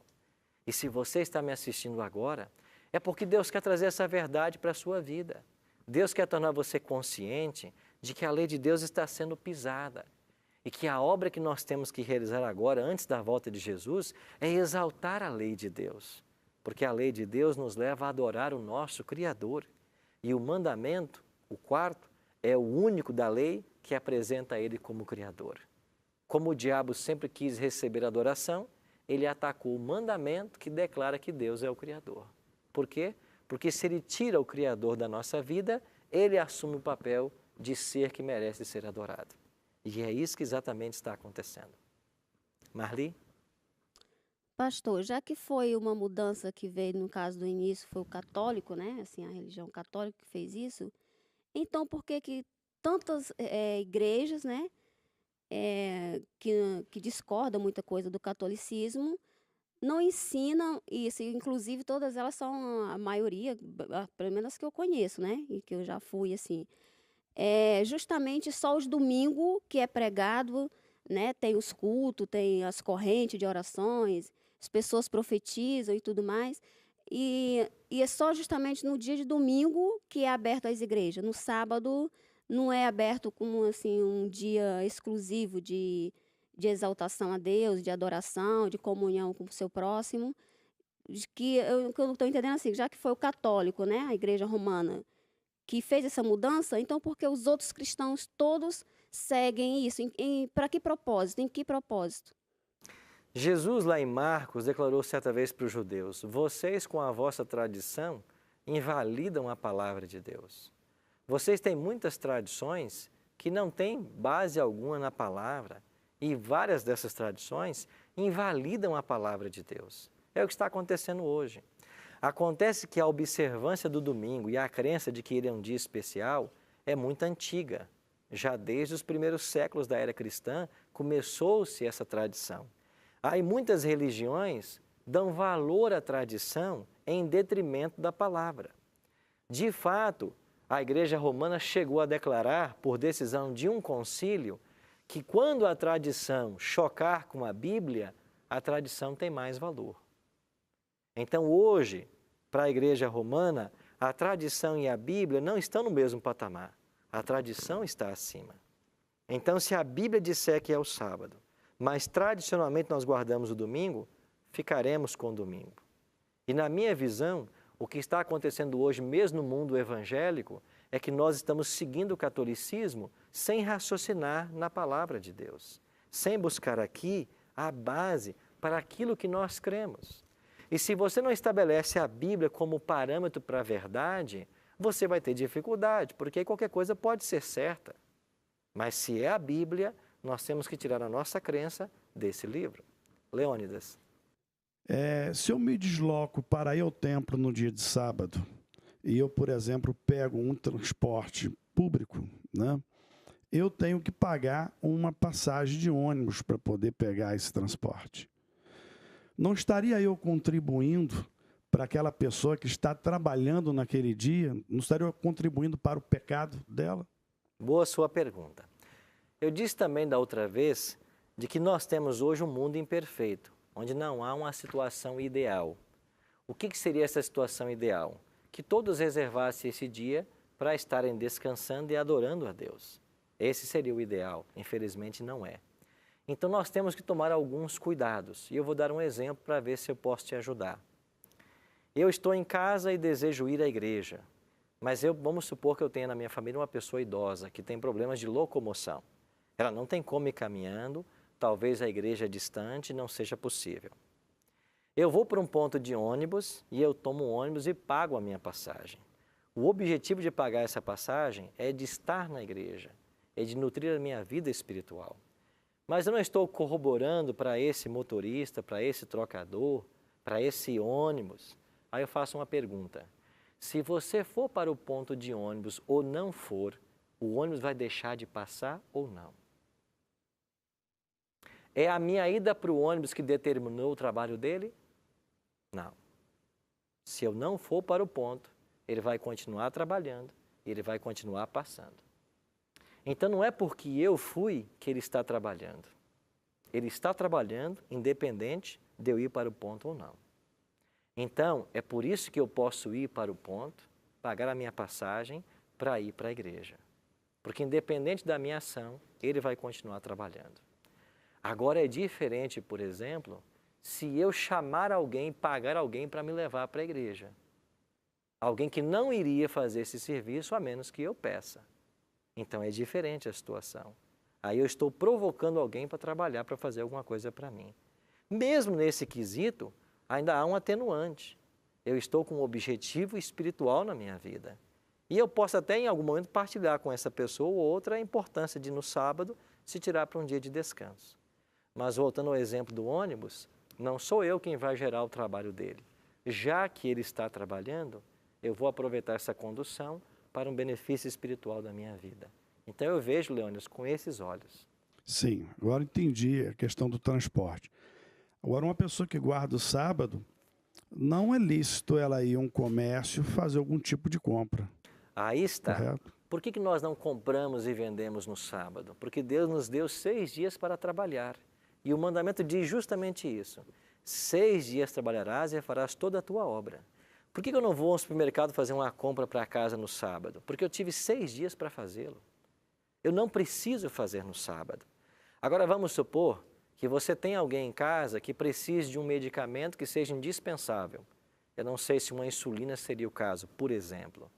S1: E se você está me assistindo agora, é porque Deus quer trazer essa verdade para a sua vida. Deus quer tornar você consciente de que a lei de Deus está sendo pisada e que a obra que nós temos que realizar agora, antes da volta de Jesus, é exaltar a lei de Deus. Porque a lei de Deus nos leva a adorar o nosso Criador. E o mandamento, o 4º, é o único da lei que apresenta Ele como Criador. Como o diabo sempre quis receber adoração, ele atacou o mandamento que declara que Deus é o Criador. Por quê? Porque se ele tira o Criador da nossa vida, ele assume o papel de ser que merece ser adorado. E é isso que exatamente está acontecendo. Marli?
S4: Pastor, já que foi uma mudança que veio, no caso do início, foi o católico, né? Assim, a religião católica que fez isso. Então, por que tantas igrejas, né, que discordam muita coisa do catolicismo, não ensinam isso. Inclusive, todas elas são, a maioria, pelo menos as que eu conheço, né? E que eu já fui, assim. É justamente só os domingos que é pregado, né? Tem os cultos, tem as correntes de orações, as pessoas profetizam e tudo mais. E é só justamente no dia de domingo que é aberto às igrejas. No sábado não é aberto como assim um dia exclusivo de exaltação a Deus, de adoração, de comunhão com o seu próximo. O que eu estou entendendo assim, já que foi o católico, né? A Igreja Romana que fez essa mudança, então por que os outros cristãos todos seguem isso? Para que propósito? Em que propósito?
S1: Jesus, lá em Marcos, declarou certa vez para os judeus: vocês, com a vossa tradição, invalidam a palavra de Deus. Vocês têm muitas tradições que não têm base alguma na palavra, e várias dessas tradições invalidam a palavra de Deus. É o que está acontecendo hoje. Acontece que a observância do domingo e a crença de que ele é um dia especial é muito antiga. Já desde os primeiros séculos da era cristã começou-se essa tradição. Aí muitas religiões dão valor à tradição em detrimento da palavra. De fato, a Igreja Romana chegou a declarar, por decisão de um concílio, que quando a tradição chocar com a Bíblia, a tradição tem mais valor. Então, hoje, para a Igreja Romana, a tradição e a Bíblia não estão no mesmo patamar. A tradição está acima. Então, se a Bíblia disser que é o sábado, mas tradicionalmente nós guardamos o domingo, ficaremos com o domingo. E na minha visão, o que está acontecendo hoje, mesmo no mundo evangélico, é que nós estamos seguindo o catolicismo sem raciocinar na palavra de Deus, sem buscar aqui a base para aquilo que nós cremos. E se você não estabelece a Bíblia como parâmetro para a verdade, você vai ter dificuldade, porque qualquer coisa pode ser certa. Mas se é a Bíblia, nós temos que tirar a nossa crença desse livro. Leônidas.
S5: Se eu me desloco para ir ao templo no dia de sábado, e eu, por exemplo, pego um transporte público, né, eu tenho que pagar uma passagem de ônibus para poder pegar esse transporte. Não estaria eu contribuindo para aquela pessoa que está trabalhando naquele dia? Não estaria eu contribuindo para o pecado dela?
S1: Boa sua pergunta. Eu disse também da outra vez de que nós temos hoje um mundo imperfeito, onde não há uma situação ideal. O que seria essa situação ideal? Que todos reservassem esse dia para estarem descansando e adorando a Deus. Esse seria o ideal. Infelizmente não é. Então nós temos que tomar alguns cuidados. E eu vou dar um exemplo para ver se eu posso te ajudar. Eu estou em casa e desejo ir à igreja, mas vamos supor que eu tenha na minha família uma pessoa idosa que tem problemas de locomoção. Ela não tem como ir caminhando, talvez a igreja distante não seja possível. Eu vou para um ponto de ônibus e eu tomo um ônibus e pago a minha passagem. O objetivo de pagar essa passagem é de estar na igreja, é de nutrir a minha vida espiritual. Mas eu não estou corroborando para esse motorista, para esse trocador, para esse ônibus. Aí eu faço uma pergunta. Se você for para o ponto de ônibus ou não for, o ônibus vai deixar de passar ou não? É a minha ida para o ônibus que determinou o trabalho dele? Não. Se eu não for para o ponto, ele vai continuar trabalhando, ele vai continuar passando. Então não é porque eu fui que ele está trabalhando. Ele está trabalhando independente de eu ir para o ponto ou não. Então é por isso que eu posso ir para o ponto, pagar a minha passagem para ir para a igreja. Porque independente da minha ação, ele vai continuar trabalhando. Agora é diferente, por exemplo, se eu chamar alguém, pagar alguém para me levar para a igreja. Alguém que não iria fazer esse serviço a menos que eu peça. Então é diferente a situação. Aí eu estou provocando alguém para trabalhar, para fazer alguma coisa para mim. Mesmo nesse quesito, ainda há um atenuante. Eu estou com um objetivo espiritual na minha vida. E eu posso até em algum momento partilhar com essa pessoa ou outra a importância de no sábado se tirar para um dia de descanso. Mas voltando ao exemplo do ônibus, não sou eu quem vai gerar o trabalho dele. Já que ele está trabalhando, eu vou aproveitar essa condução para um benefício espiritual da minha vida. Então eu vejo, Leônidas, com esses olhos.
S5: Sim, agora entendi a questão do transporte. Agora, uma pessoa que guarda o sábado, não é lícito ela ir a um comércio fazer algum tipo de compra,
S1: Aí está.
S5: correto?
S1: Por que nós não compramos e vendemos no sábado? Porque Deus nos deu 6 dias para trabalhar. E o mandamento diz justamente isso. 6 dias trabalharás e farás toda a tua obra. Por que eu não vou ao supermercado fazer uma compra para casa no sábado? Porque eu tive 6 dias para fazê-lo. Eu não preciso fazer no sábado. Agora vamos supor que você tem alguém em casa que precise de um medicamento que seja indispensável. Eu não sei se uma insulina seria o caso, por exemplo.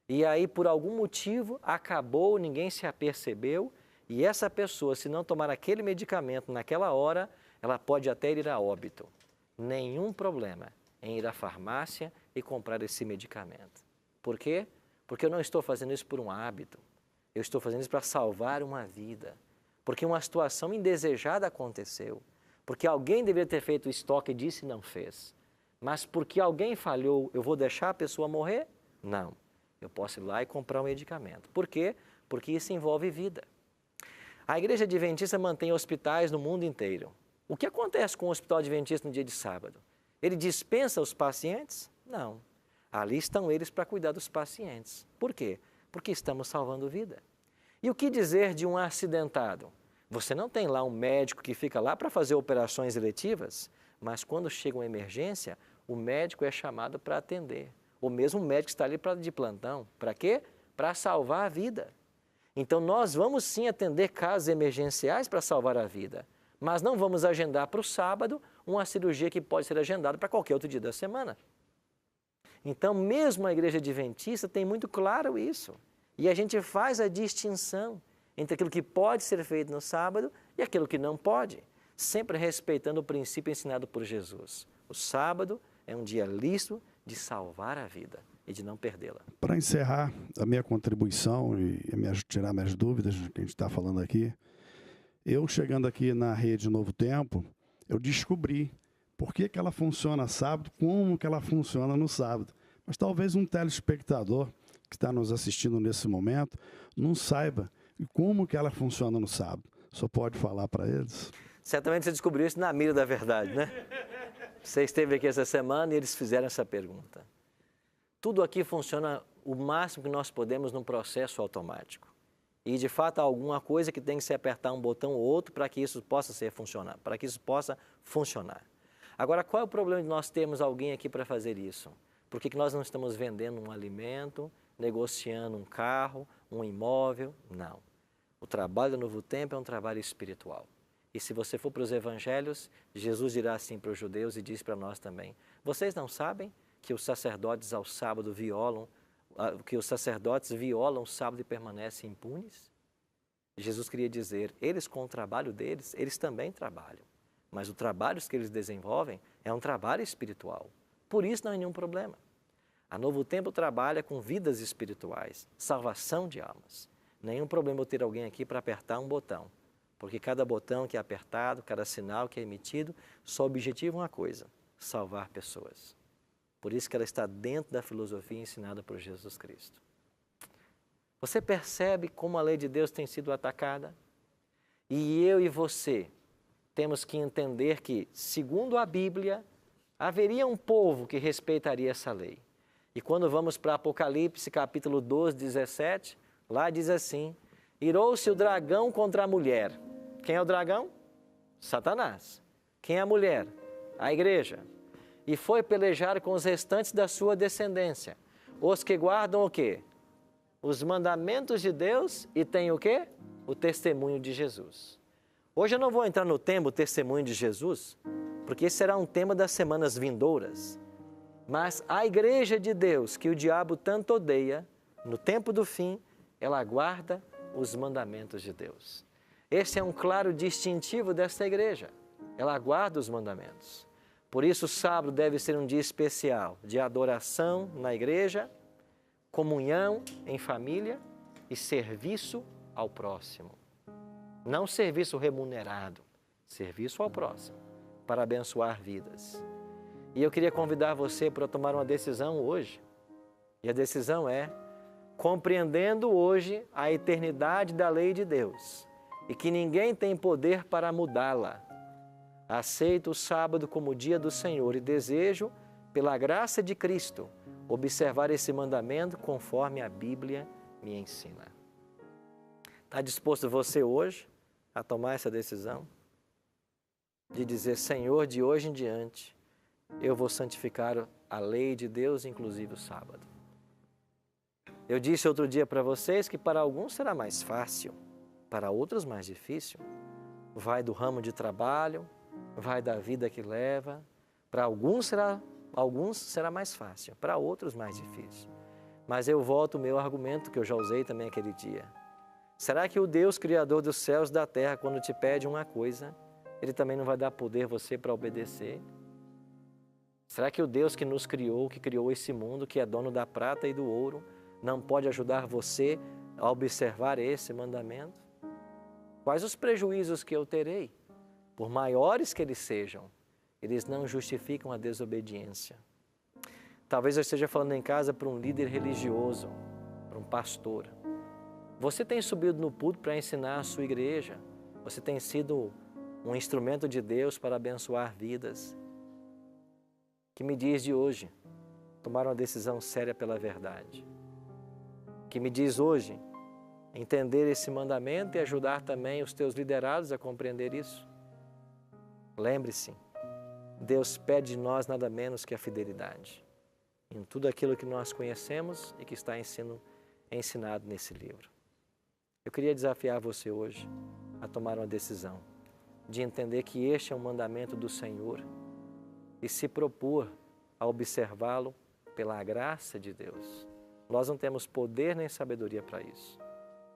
S1: E aí, por algum motivo, acabou, ninguém se apercebeu, e essa pessoa, se não tomar aquele medicamento naquela hora, ela pode até ir a óbito. Nenhum problema em ir à farmácia e comprar esse medicamento. Por quê? Porque eu não estou fazendo isso por um hábito. Eu estou fazendo isso para salvar uma vida. Porque uma situação indesejada aconteceu. Porque alguém deveria ter feito o estoque e disse e não fez. Mas porque alguém falhou, eu vou deixar a pessoa morrer? Não. Eu posso ir lá e comprar um medicamento. Por quê? Porque isso envolve vida. A Igreja Adventista mantém hospitais no mundo inteiro. O que acontece com o Hospital Adventista no dia de sábado? Ele dispensa os pacientes? Não. Ali estão eles para cuidar dos pacientes. Por quê? Porque estamos salvando vida. E o que dizer de um acidentado? Você não tem lá um médico que fica lá para fazer operações eletivas, mas quando chega uma emergência, o médico é chamado para atender. O mesmo médico está ali de plantão. Para quê? Para salvar a vida. Então nós vamos sim atender casos emergenciais para salvar a vida, mas não vamos agendar para o sábado uma cirurgia que pode ser agendada para qualquer outro dia da semana. Então mesmo a Igreja Adventista tem muito claro isso. E a gente faz a distinção entre aquilo que pode ser feito no sábado e aquilo que não pode, sempre respeitando o princípio ensinado por Jesus. O sábado é um dia lícito de salvar a vida e de não perdê-la.
S5: Para encerrar a minha contribuição e tirar minhas dúvidas que a gente está falando aqui, eu chegando aqui na Rede Novo Tempo, eu descobri por que ela funciona sábado, como que ela funciona no sábado. Mas talvez um telespectador que está nos assistindo nesse momento não saiba como que ela funciona no sábado. Só pode falar para eles?
S1: Certamente você descobriu isso na mira da verdade, né? Você esteve aqui essa semana e eles fizeram essa pergunta. Tudo aqui funciona o máximo que nós podemos num processo automático. E, de fato, há alguma coisa que tem que se apertar um botão ou outro para que isso possa funcionar. Agora, qual é o problema de nós termos alguém aqui para fazer isso? Por que nós não estamos vendendo um alimento, negociando um carro, um imóvel? Não. O trabalho do Novo Tempo é um trabalho espiritual. E se você for para os evangelhos, Jesus dirá assim para os judeus e diz para nós também: vocês não sabem que os sacerdotes ao sábado violam o sábado e permanecem impunes? Jesus queria dizer, eles com o trabalho deles, eles também trabalham. Mas o trabalho que eles desenvolvem é um trabalho espiritual. Por isso não há nenhum problema. A Novo Tempo trabalha com vidas espirituais, salvação de almas. Nenhum problema eu ter alguém aqui para apertar um botão. Porque cada botão que é apertado, cada sinal que é emitido, só objetiva uma coisa: salvar pessoas. Por isso que ela está dentro da filosofia ensinada por Jesus Cristo. Você percebe como a lei de Deus tem sido atacada? E eu e você temos que entender que, segundo a Bíblia, haveria um povo que respeitaria essa lei. E quando vamos para Apocalipse, capítulo 12, 17, lá diz assim: irou-se o dragão contra a mulher. Quem é o dragão? Satanás. Quem é a mulher? A igreja. E foi pelejar com os restantes da sua descendência, os que guardam o quê? Os mandamentos de Deus e têm o quê? O testemunho de Jesus. Hoje eu não vou entrar no tema o testemunho de Jesus, porque esse será um tema das semanas vindouras. Mas a igreja de Deus, que o diabo tanto odeia, no tempo do fim, ela guarda os mandamentos de Deus. Esse é um claro distintivo desta igreja. Ela guarda os mandamentos. Por isso o sábado deve ser um dia especial de adoração na igreja, comunhão em família e serviço ao próximo. Não serviço remunerado, serviço ao próximo, para abençoar vidas. E eu queria convidar você para tomar uma decisão hoje. E a decisão é: compreendendo hoje a eternidade da lei de Deus e que ninguém tem poder para mudá-la. Aceito o sábado como dia do Senhor e desejo, pela graça de Cristo, observar esse mandamento conforme a Bíblia me ensina. Está disposto você hoje a tomar essa decisão? De dizer, Senhor, de hoje em diante, eu vou santificar a lei de Deus, inclusive o sábado. Eu disse outro dia para vocês que para alguns será mais fácil, para outros mais difícil. Vai do ramo de trabalho, vai da vida que leva. Para alguns será mais fácil, para outros mais difícil. Mas eu volto ao meu argumento que eu já usei também aquele dia. Será que o Deus Criador dos céus e da terra, quando te pede uma coisa, Ele também não vai dar poder a você para obedecer? Será que o Deus que nos criou, que criou esse mundo, que é dono da prata e do ouro, não pode ajudar você a observar esse mandamento? Quais os prejuízos que eu terei? Por maiores que eles sejam, eles não justificam a desobediência. Talvez eu esteja falando em casa para um líder religioso, para um pastor. Você tem subido no púlpito para ensinar a sua igreja. Você tem sido um instrumento de Deus para abençoar vidas. Que me diz de hoje tomar uma decisão séria pela verdade? Que me diz hoje entender esse mandamento e ajudar também os teus liderados a compreender isso? Lembre-se, Deus pede de nós nada menos que a fidelidade em tudo aquilo que nós conhecemos e que está ensinado nesse livro. Eu queria desafiar você hoje a tomar uma decisão de entender que este é um mandamento do Senhor e se propor a observá-lo pela graça de Deus. Nós não temos poder nem sabedoria para isso,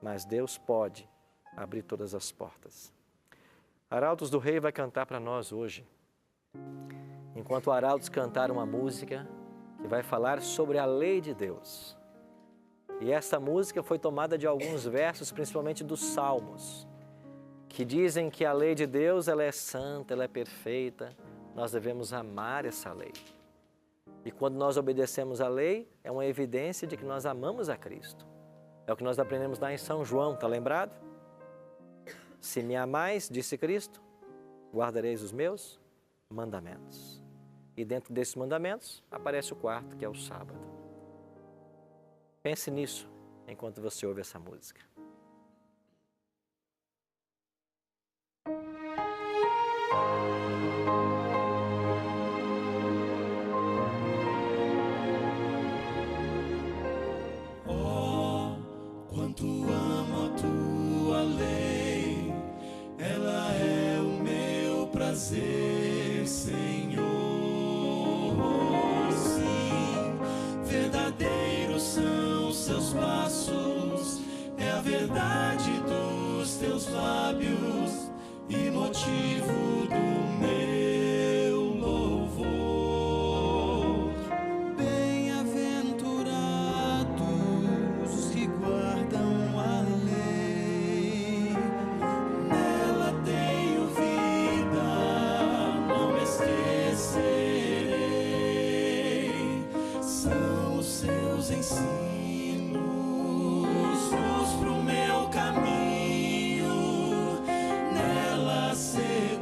S1: mas Deus pode abrir todas as portas. Arautos do Rei vai cantar para nós hoje. Enquanto Arautos cantar uma música que vai falar sobre a lei de Deus. E essa música foi tomada de alguns versos, principalmente dos Salmos, que dizem que a lei de Deus ela é santa, ela é perfeita, nós devemos amar essa lei. E quando nós obedecemos a lei, é uma evidência de que nós amamos a Cristo. É o que nós aprendemos lá em São João, está lembrado? Se me amais, disse Cristo, guardareis os meus mandamentos. E dentro desses mandamentos aparece o quarto, que é o sábado. Pense nisso enquanto você ouve essa música.
S6: Quanto amo a tua lei, ela é o meu prazer, Senhor. Sim, verdadeiros são os seus passos, é a verdade dos teus lábios e motivo do meu louvor. Bem-aventurados os que guardam a lei, nela tenho vida, não me esquecerei. São os seus ensinos, luz pro meu caminho, nela seguirei.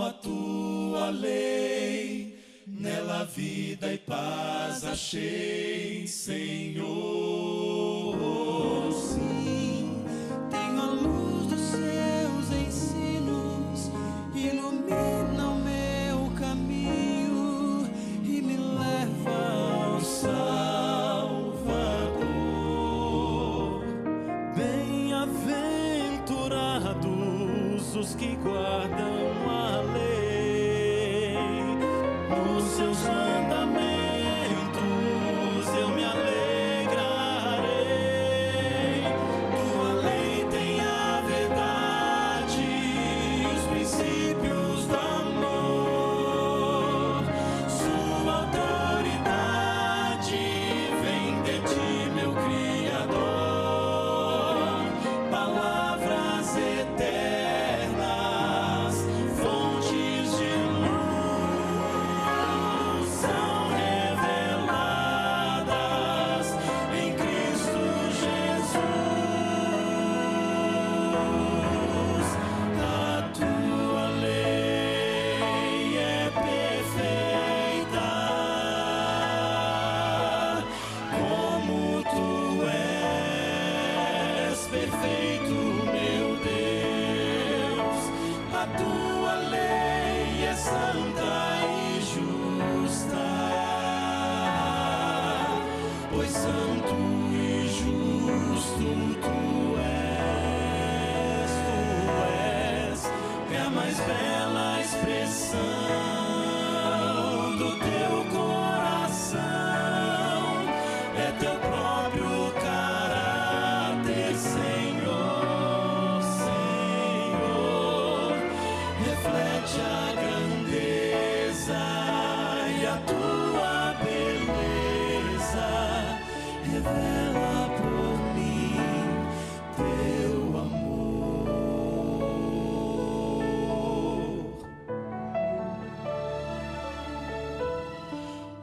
S6: a tua lei, nela vida e paz achei, Senhor. Sim, tenho a luz dos seus ensinos, ilumina o meu caminho e me leva ao Salvador. Bem-aventurados os que guardam a lei, nos seus mandamentos eu me alegrarei. Tua lei tem a verdade, os princípios do amor. Sua autoridade vem de ti, meu Criador. Palavras eternas, fontes de luz, são reveladas em Cristo Jesus. A tua lei é perfeita, como tu és perfeito, meu Deus. A tua lei é santa e justa, pois santo e justo tu és, é a mais bela expressão do teu coração, é teu próprio caráter, Senhor, Senhor, reflete a grandeza e a tua beleza, revela por mim teu amor.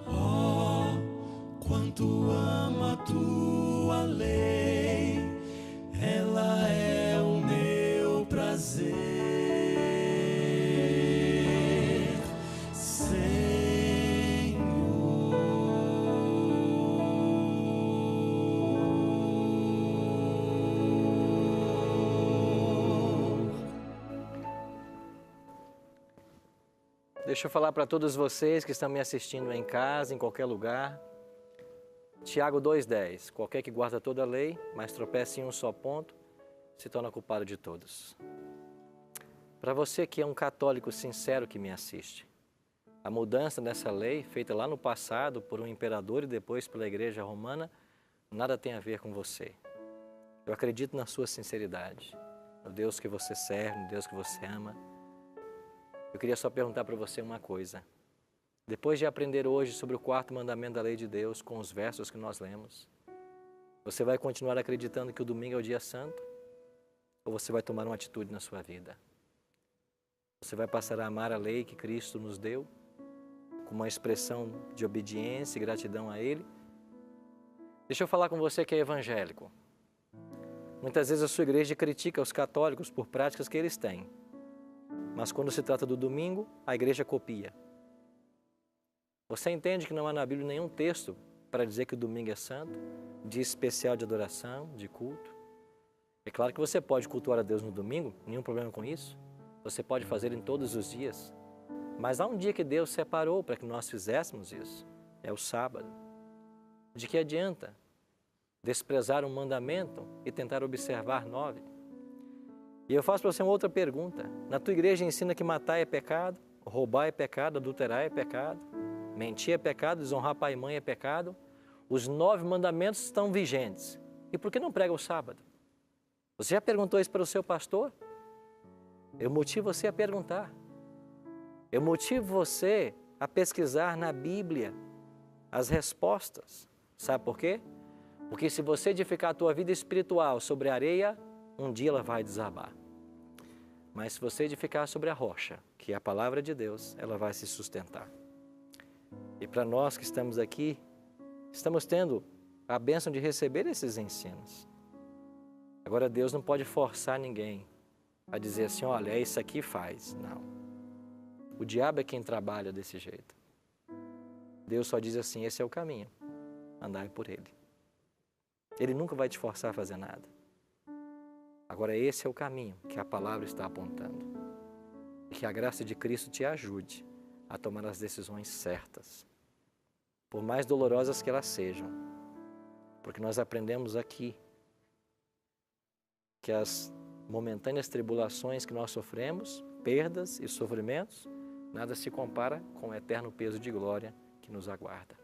S6: Oh, quanto amo a tua lei, ela é o meu prazer, Senhor.
S1: Deixa eu falar para todos vocês que estão me assistindo em casa, em qualquer lugar. Tiago 2,10. Qualquer que guarda toda a lei, mas tropeça em um só ponto, se torna culpado de todos. Para você que é um católico sincero que me assiste, a mudança dessa lei, feita lá no passado por um imperador e depois pela Igreja Romana, nada tem a ver com você. Eu acredito na sua sinceridade, no Deus que você serve, no Deus que você ama. Eu queria só perguntar para você uma coisa. Depois de aprender hoje sobre o 4º mandamento da lei de Deus, com os versos que nós lemos, você vai continuar acreditando que o domingo é o dia santo? Ou você vai tomar uma atitude na sua vida? Você vai passar a amar a lei que Cristo nos deu, com uma expressão de obediência e gratidão a Ele? Deixa eu falar com você que é evangélico. Muitas vezes a sua igreja critica os católicos por práticas que eles têm. Mas quando se trata do domingo, a igreja copia. Você entende que não há na Bíblia nenhum texto para dizer que o domingo é santo, dia especial de adoração, de culto? É claro que você pode cultuar a Deus no domingo, nenhum problema com isso. Você pode fazer em todos os dias. Mas há um dia que Deus separou para que nós fizéssemos isso. É o sábado. De que adianta desprezar um mandamento e tentar observar 9? E eu faço para você uma outra pergunta. Na tua igreja ensina que matar é pecado, roubar é pecado, adulterar é pecado, mentir é pecado, desonrar pai e mãe é pecado. Os 9 mandamentos estão vigentes. E por que não prega o sábado? Você já perguntou isso para o seu pastor? Eu motivo você a perguntar. Eu motivo você a pesquisar na Bíblia as respostas. Sabe por quê? Porque se você edificar a tua vida espiritual sobre a areia, um dia ela vai desabar. Mas se você edificar sobre a rocha, que é a palavra de Deus, ela vai se sustentar. E para nós que estamos aqui, estamos tendo a bênção de receber esses ensinos. Agora Deus não pode forçar ninguém a dizer assim, olha, é isso aqui, faz. Não. O diabo é quem trabalha desse jeito. Deus só diz assim, esse é o caminho, andai por ele. Ele nunca vai te forçar a fazer nada. Agora esse é o caminho que a palavra está apontando. E que a graça de Cristo te ajude a tomar as decisões certas, por mais dolorosas que elas sejam. Porque nós aprendemos aqui que as momentâneas tribulações que nós sofremos, perdas e sofrimentos, nada se compara com o eterno peso de glória que nos aguarda.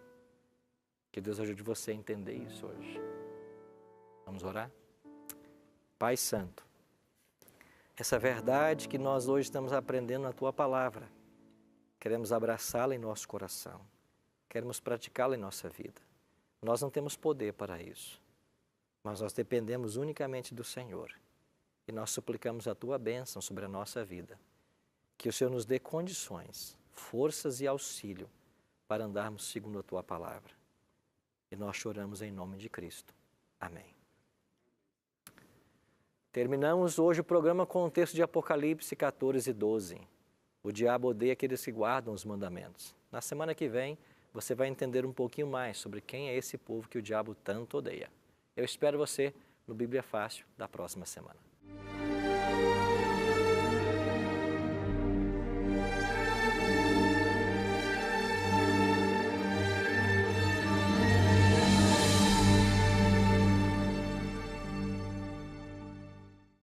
S1: Que Deus ajude você a entender isso hoje. Vamos orar? Pai Santo, essa verdade que nós hoje estamos aprendendo na Tua Palavra, queremos abraçá-la em nosso coração, queremos praticá-la em nossa vida. Nós não temos poder para isso, mas nós dependemos unicamente do Senhor. E nós suplicamos a Tua bênção sobre a nossa vida. Que o Senhor nos dê condições, forças e auxílio para andarmos segundo a Tua Palavra. E nós choramos em nome de Cristo. Amém. Terminamos hoje o programa com o texto de Apocalipse 14:12. O diabo odeia aqueles que guardam os mandamentos. Na semana que vem, você vai entender um pouquinho mais sobre quem é esse povo que o diabo tanto odeia. Eu espero você no Bíblia Fácil da próxima semana.